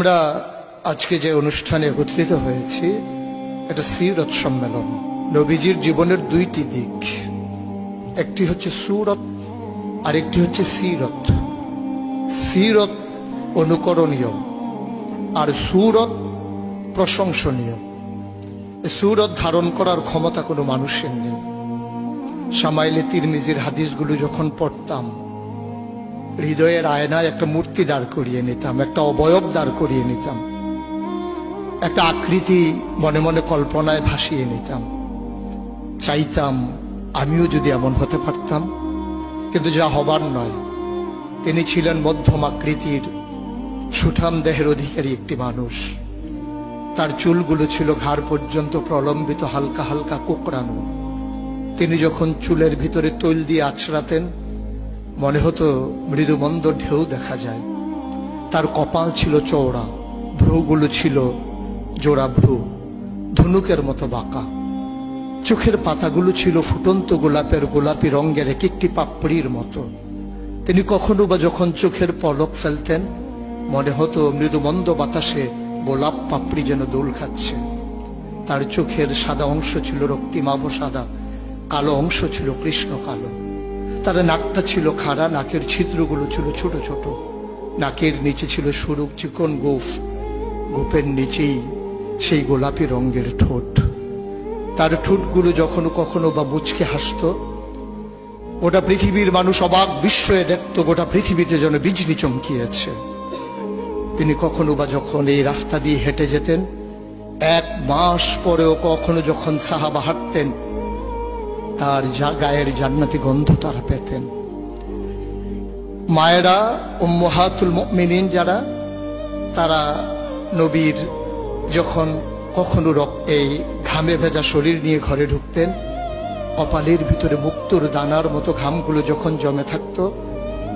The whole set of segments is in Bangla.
আমরা আজকে যে অনুষ্ঠানে একত্রিত হয়েছি এটা সিরত সম্মেলন। নবীজির জীবনের দুইটি দিক, একটি হচ্ছে সুরত আর একটি হচ্ছে সিরত। সিরত অনুকরণীয় আর সুরত প্রশংসনীয়। সুরত ধারণ করার ক্ষমতা কোনো মানুষের নেই। শামাইলে তিরমিজির হাদিসগুলো যখন পড়তাম, হৃদয়ের আয়নায় একটা মূর্তি দাঁড় করিয়ে নিতাম, একটা অবয়ব দাঁড় করিয়ে নিতাম, একটা আকৃতি মনে মনে কল্পনায় ভাসিয়ে নিতাম। চাইতাম আমিও যদি এমন হতে পারতাম, কিন্তু যা হবার নয়। তিনি ছিলেন মধ্যম আকৃতির সুঠাম দেহের অধিকারী একটি মানুষ। তার চুলগুলো ছিল ঘাড় পর্যন্ত প্রলম্বিত, হালকা হালকা কোঁকড়ানো। তিনি যখন চুলের ভিতরে তৈল দিয়ে আছড়াতেন, মনে হতো মৃদুমন্দ ঢেউ দেখা যায়। তার কপাল ছিল চওড়া, ভ্রুগুলো ছিল জোড়া ভ্রু, ধনুকের মতো বাঁকা। চোখের পাতাগুলো ছিল ফুটন্ত গোলাপের গোলাপি রঙের এক একটি পাপড়ির মতো। তিনি কখনো বা যখন চোখের পলক ফেলতেন, মনে হতো মৃদুমন্দ বাতাসে গোলাপ পাপড়ি যেন দোল খাচ্ছে। তার চোখের সাদা অংশ ছিল রক্তিমাভ সাদা, কালো অংশ ছিল কৃষ্ণ কালো। তার নাকটা ছিল খাড়া, নাকের ছিদ্রগুলো ছিল ছোট ছোট। নাকের নিচে ছিল সরু চিকন গোফ, গোফের নিচেই সেই গোলাপি রঙের ঠোঁট। তার ঠোঁটগুলো যখন কখনো বা মুচকে হাসত, গোটা পৃথিবীর মানুষ অবাক বিস্ময়ে দেখত গোটা পৃথিবীতে যেন বিজলি চমকিয়েছে। তিনি কখনো বা যখন এই রাস্তা দিয়ে হেঁটে যেতেন, 1 মাস পরেও কখনো যখন সাহাবা হাঁটতেন, তার গায়ের জান্নাতি গন্ধ তারা পেতেন। মায়েরা উম্মাহাতুল মুমিনিন যারা, তারা নবীর যখন কখনো এই ঘামে ভেজা শরীর নিয়ে ঘরে ঢুকতেন, কপালের ভিতরে মুক্তোর দানার মতো ঘামগুলো যখন জমে থাকতো,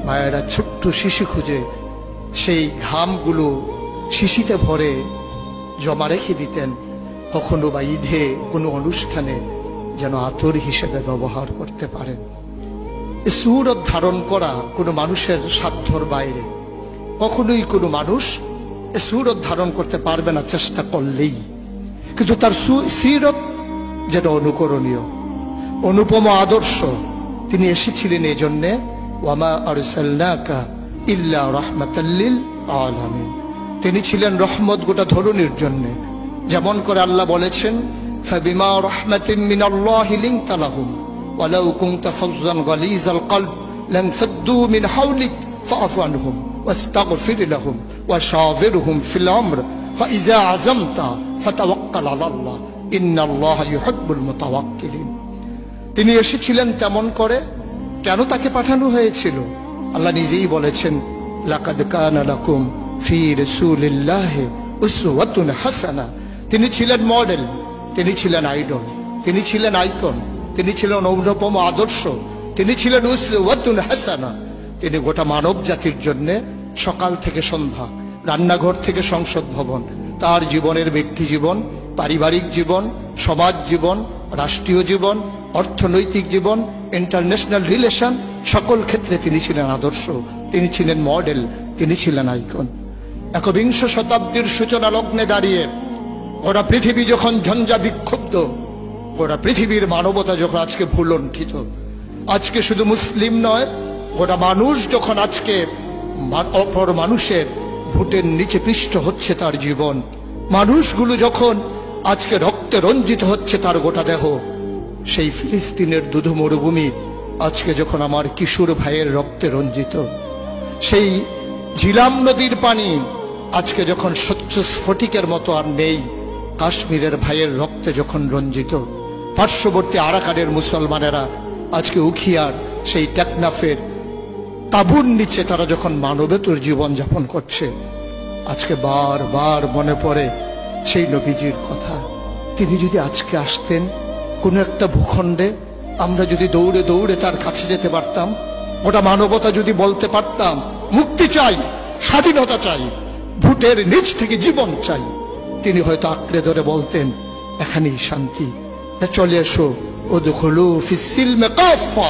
মায়েরা ছোট্ট শিশি খুঁজে সেই ঘামগুলো শিশিতে ভরে জমা রেখে দিতেন, কখনো বা ঈদে কোনো অনুষ্ঠানে যেন আতর হিসেবে ব্যবহার করতে পারেন। সুরত ধারণ করা কোনো মানুষের সাধ্যর বাইরে। কখনোই কোনো মানুষ সুরত ধারণ করতে পারবে না চেষ্টা করলেই। কিন্তু তার সিরত যেটা অনুকরণীয়, অনুপম আদর্শ। তিনি এসেছিলেন এই জন্যে, ওয়ামা আরসালনাকা ইল্লা রাহমাতাল লিল আলামিন। তিনি ছিলেন রহমত গোটা ধরনীর জন্যে। যেমন করে আল্লাহ বলেছেন, فبما رحمة من الله لنت لهم ولو كنت فظا غليظ القلب لانفضوا من حولك فاعف عنهم واستغفر لهم وشاورهم في الأمر فإذا عزمت فتوكل على الله إن الله يحب المتوكلين। তিনি এসেছিলেন তেমন করে। কেন তাকে পাঠানো হয়েছিল? আল্লাহ নিজেই বলেছেন, লাকাদ কানা লাকুম ফি রাসূলিল্লাহি উসওয়াতুন হাসানাহ। তিনি ছিলেন মডেল, তিনি ছিলেন আইডল, তিনি ছিলেন আইকন, তিনি ছিলেন অনুপম আদর্শ, তিনি ছিলেন উসওয়াতুন হাসানাহ। তিনি গোটা মানব জাতির জন্য সকাল থেকে সন্ধ্যা, রান্নাঘর থেকে সংসদ ভবন, তার জীবনের ব্যক্তি জীবন, পারিবারিক জীবন, সমাজ জীবন, রাষ্ট্রীয় জীবন, অর্থনৈতিক জীবন, ইন্টারন্যাশনাল রিলেশন, সকল ক্ষেত্রে তিনি ছিলেন আদর্শ, তিনি ছিলেন মডেল, তিনি ছিলেন আইকন। ১বিংশ শতাব্দীর সূচনা লগ্নে দাঁড়িয়ে গোটা পৃথিবী যখন ঝঞ্ঝা বিক্ষুব্ধ, গোটা পৃথিবীর মানবতা যখন আজকে ভুলণ্ঠিত, আজকে শুধু মুসলিম নয়, গোটা মানুষ যখন আজকে অপর মানুষের ভোটের নিচে পৃষ্ঠ হচ্ছে তার জীবন, মানুষগুলো যখন আজকে রক্তে রঞ্জিত হচ্ছে তার গোটা দেহ, সেই ফিলিস্তিনের দুধু মরুভূমি আজকে যখন আমার কিশোর ভাইয়ের রক্তে রঞ্জিত, সেই ঝিলাম নদীর পানি আজকে যখন স্বচ্ছ স্ফটিকের মতো আর নেই, কাশ্মীরের ভাইয়ের রক্তে যখন রঞ্জিত, পার্শ্ববর্তী আরাকানের মুসলমানেরা আজকে উখিয়ার সেই টেকনাফের তাঁবুর নিচে তারা যখন মানবেতর জীবন যাপন করছে, আজকে বারবার মনে পড়ে সেই নবীজির কথা। তিনি যদি আজকে আসতেন কোনো একটা ভূখণ্ডে, আমরা যদি দৌড়ে দৌড়ে তার কাছে যেতে পারতাম, ওটা মানবতা যদি বলতে পারতাম মুক্তি চাই, স্বাধীনতা চাই, ভোটের নিচ থেকে জীবন চাই, তিনি হয়তো আঁকড়ে ধরে বলতেন, এখানেই শান্তি, চলে এসো, উদখুলু ফিস সিলমি কাফা,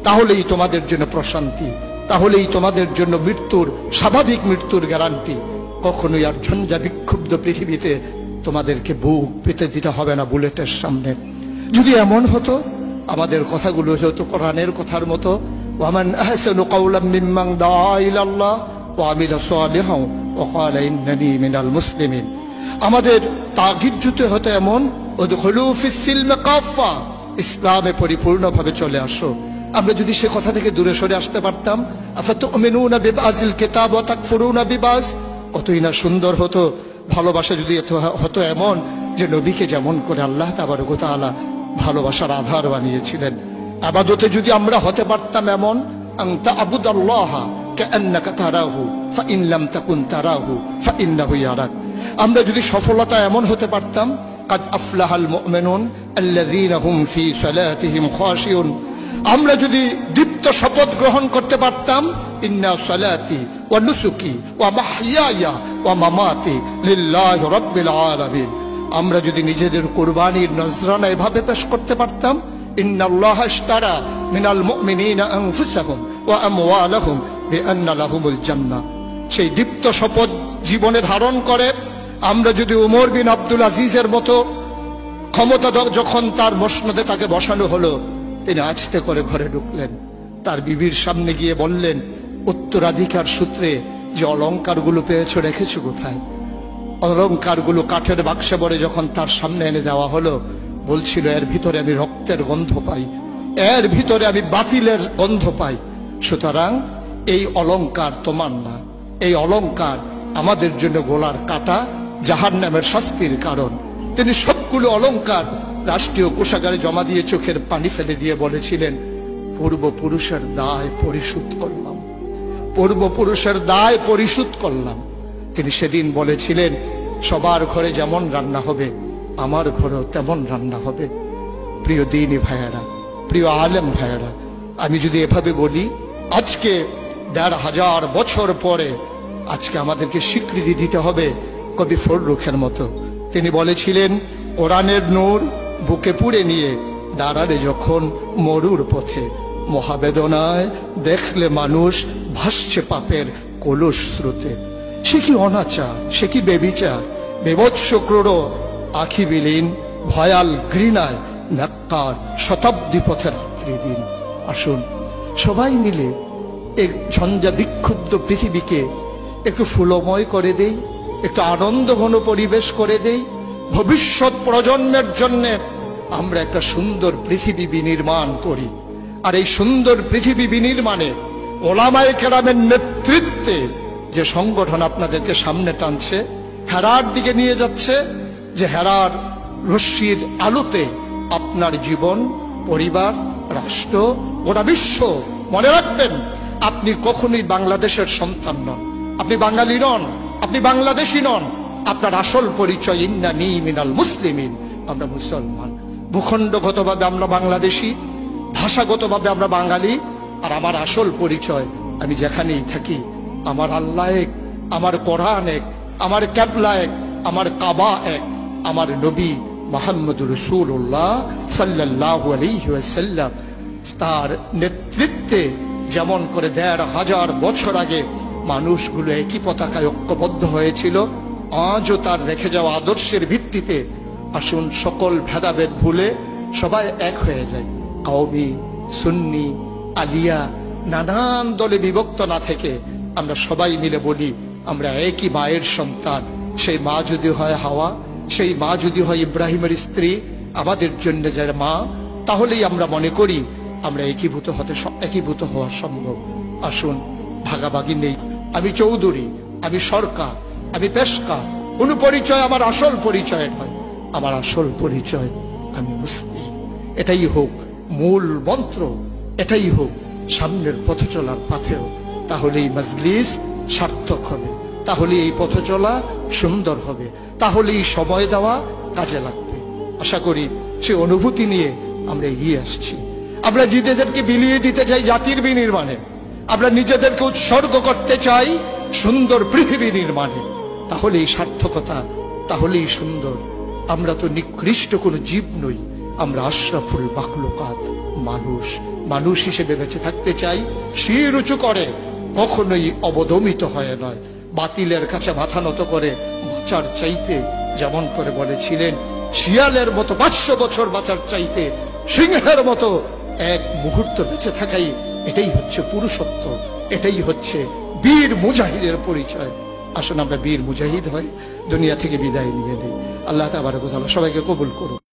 তাহলেই তোমাদের জন্য প্রশান্তি, তাহলেই তোমাদের জন্য মৃত্যুর, স্বাভাবিক মৃত্যুর গ্যারান্টি। কখনোই আর ঝঞ্ঝা বিক্ষুব্ধ পৃথিবীতে তোমাদেরকে বুক পেতে দিতে হবে না বুলেটের সামনে। যদি এমন হতো আমাদের কথাগুলো হতো কোরআনের কথার মতো, ওয়ামান আহসানু কাওলাম মিম্মান দাআ ইলাল্লাহ ওয়া আমিলা সালিহান ওয়া ক্বালা ইন্নানী মিনাল মুসলিমিন। আমাদের তাগিদ জুতে হতো এমন, উদখুলু ফিস সিলমি কাফা, ইসলামে পরিপূর্ণভাবে চলে আসো। আমরা যদি সে কথা থেকে দূরে সরে আসতে পারতাম, আফাতুমিনুনা বিবাযিল কিতাব ওয়া তাকফুরুনা বিবায, কতই না সুন্দর হতো। ভালোবাসা যদি হতো এমন যে নবীকে যেমন করে আল্লাহ তাবারক ওয়া তাআলা ভালোবাসার আধার বানিয়েছিলেন, ইবাদতে যদি আমরা হতে পারতাম এমন, আনতা আবুদাল্লাহা কাআন্নাকা তারাহু ফাইন লাম তাকুন তারাহু ফাইন্নাহু ইয়ারাক। আমরা যদি সফলতা এমন হতে পারতাম, কাদ আফলাহাল মুমিনুন আল্লাযীনা হুম ফি সালাতিহিম খাশিউন। আমরা যদি দীপ্ত শপথ গ্রহণ করতে পারতাম, ইন্না সালাতি ওয়া নুসুকি ওয়া মাহইয়ায়া ওয়া মামাতি লিল্লাহি রাব্বিল আলামিন। আমরা যদি নিজেদের কুরবানির নজরানা এভাবে পেশ করতে পারতাম, ইন্নাল্লাহা ইশতারা মিনাল মুমিনিনা আনফুসাহুম ওয়া আমওয়ালাহুম বিআন্না লাহুমুল জান্নাহ। সেই দীপ্ত শপথ জীবনে ধারণ করে আমরা যদি উমর বিন আব্দুল আজিজের মতো ক্ষমতা যখন তার মসনদে তাকে বসানো হলো, তিনি আস্তে করে ঘরে ঢুকলেন, তার বিবির সামনে গিয়ে বললেন, উত্তরাধিকার সূত্রে যে অলংকারগুলো পেয়েছো রেখেছো কোথায়? অলংকারগুলো কাঠের বাক্সে ভরে যখন তার সামনে এনে দেওয়া হলো, বলছিল এর ভিতরে আমি রক্তের গন্ধ পাই, এর ভিতরে আমি বাতিলের গন্ধ পাই। সুতরাং এই অলংকার তোমার না, এই অলংকার আমাদের জন্য গোলার কাটা, জাহান্নামের শাস্তির কারণ। তিনি সবগুলো অলংকার রাষ্ট্রীয় কোষাগারে জমা দিয়ে চোখের পানি ফেলে দিয়ে বলেছিলেন, পূর্বপুরুষের দায় পরিশোধ করলাম, পূর্বপুরুষের দায় পরিশোধ করলাম। তিনি সেদিন বলেছিলেন, সবার ঘরে যেমন রান্না হবে আমার ঘরেও তেমন রান্না হবে। প্রিয় দ্বীনি ভাইয়েরা, প্রিয় আলেম ভাইয়েরা, আমি যদি এভাবে বলি, আজকে ১৫০০ বছর পরে আজকে আমাদেরকে স্বীকৃতি দিতে হবে কবি ফররুখের মতো। তিনি বলেছিলেন, কোরআনের নূর বুকে পুড়ে নিয়ে দাঁড়ালে যখন মরুর পথে, মহাবেদনায় দেখলে মানুষ ভাসছে পাপের কলুষ স্রোতে। সে কি অনাচার, সে কি বেবিচার, বিভৎস ক্রূর আখি বিলীন, ভয়াল ঘৃণায় নাক্কার শতাব্দী পথে রাত্রি দিন। আসুন সবাই মিলে এই ঝঞ্ঝা বিক্ষুব্ধ পৃথিবীকে একটু ফুলময় করে দেই, একটু আনন্দঘন পরিবেশ করে দেই। ভবিষ্যৎ প্রজন্মের জন্য আমরা একটা সুন্দর পৃথিবী বিনির্মাণ করি। আর এই সুন্দর পৃথিবী বিনির্মাণে ওলামায়ে কেরামের নেতৃত্বে যে সংগঠন আপনাদেরকে সামনে টানছে, হেরার দিকে নিয়ে যাচ্ছে, যে হেরার রশ্মির আলোতে আপনার জীবন, পরিবার, রাষ্ট্র, গোটা বিশ্ব, মনে রাখবেন আপনি কখনোই বাংলাদেশের সন্তান নন, আপনি বাঙালি নন, আপনি বাংলাদেশি নন। আপনার আসল পরিচয় ইন্নানী মিনাল মুসলিমিন, আমরা মুসলমান। ভূখণ্ডগতভাবে আমরা বাংলাদেশি, ভাষাগতভাবে আমরা বাঙালি। আর আমার আসল পরিচয়, আমি যেখানেই থাকি আমার আল্লাহ এক, আমার কোরআন এক, আমার কিবলা এক, আমার কাবা এক, আমার নবী মুহাম্মদুর রাসূলুল্লাহ সাল্লাল্লাহু আলাইহি ওয়াসাল্লাম তার নেতৃত্বে যেমন করে ১৫০০ বছর আগে মানুষগুলো একই পতাকায় ঐক্যবদ্ধ হয়েছিল, আজও তার রেখে যাওয়া আদর্শের ভিত্তিতে আসুন সকল ভেদাভেদ ভুলে সবাই এক হয়ে যায়। কওমি, সুন্নি, আলিয়া, নানান দলে বিভক্ত না থেকে আমরা সবাই মিলে বলি আমরা একই মায়ের সন্তান। সেই মা যদি হয় হাওয়া, সেই মা যদি হয় ইব্রাহিমের স্ত্রী, আমাদের জন্য যারা মা, তাহলেই আমরা মনে করি আমরা একীভূত হওয়া সম্ভব। আসুন ভাগাভাগি নেই, আমি চৌধুরী, আমি সরকার, আমি পেশকার, কোন পরিচয় আমার আসল পরিচয় নয়। আমার আসল পরিচয় আমি মুসলিম। এটাই হোক মূল মন্ত্র, এটাই হোক সামনের পথ চলার পাথেও। তাহলে এই মজলিস সার্থক হবে, তাহলে এই পথ চলা সুন্দর হবে, তাহলে এই সময় দেওয়া কাজে লাগবে। আশা করি সে অনুভূতি নিয়ে আমরা এগিয়ে আসছি। আমরা নিজেদেরকে বিলিয়ে দিতে চাই জাতির বিনির্মাণে, আমরা নিজেদেরকে উৎসর্গ করতে চাই সুন্দর পৃথিবী নির্মাণে। তাহলেই সার্থকতা, তাহলেই সুন্দর। আমরা তো নিকৃষ্ট কোনো জীব নই, আমরা আশরাফুল মাখলুকাত, মানুষ। মানুষ হিসেবে বেঁচে থাকতে চাই শির উঁচু করে, কখনোই অবদমিত হয়ে নয়, বাতিলের কাছে মাথা নত করে বাঁচার চাইতে, যেমন করে বলেছিলেন, শিয়ালের মতো 500 বছর বাঁচার চাইতে সিংহের মতো এক মুহূর্ত বেঁচে থাকাই, এটাই হচ্ছে পুরুষত্ব, এটাই হচ্ছে বীর মুজাহিদের পরিচয়। আসুন আমরা বীর মুজাহিদ হয়ে দুনিয়া থেকে বিদায় নিয়ে নিই। আল্লাহ তাবারক ওয়া তাআলা সবাইকে কবুল করুন।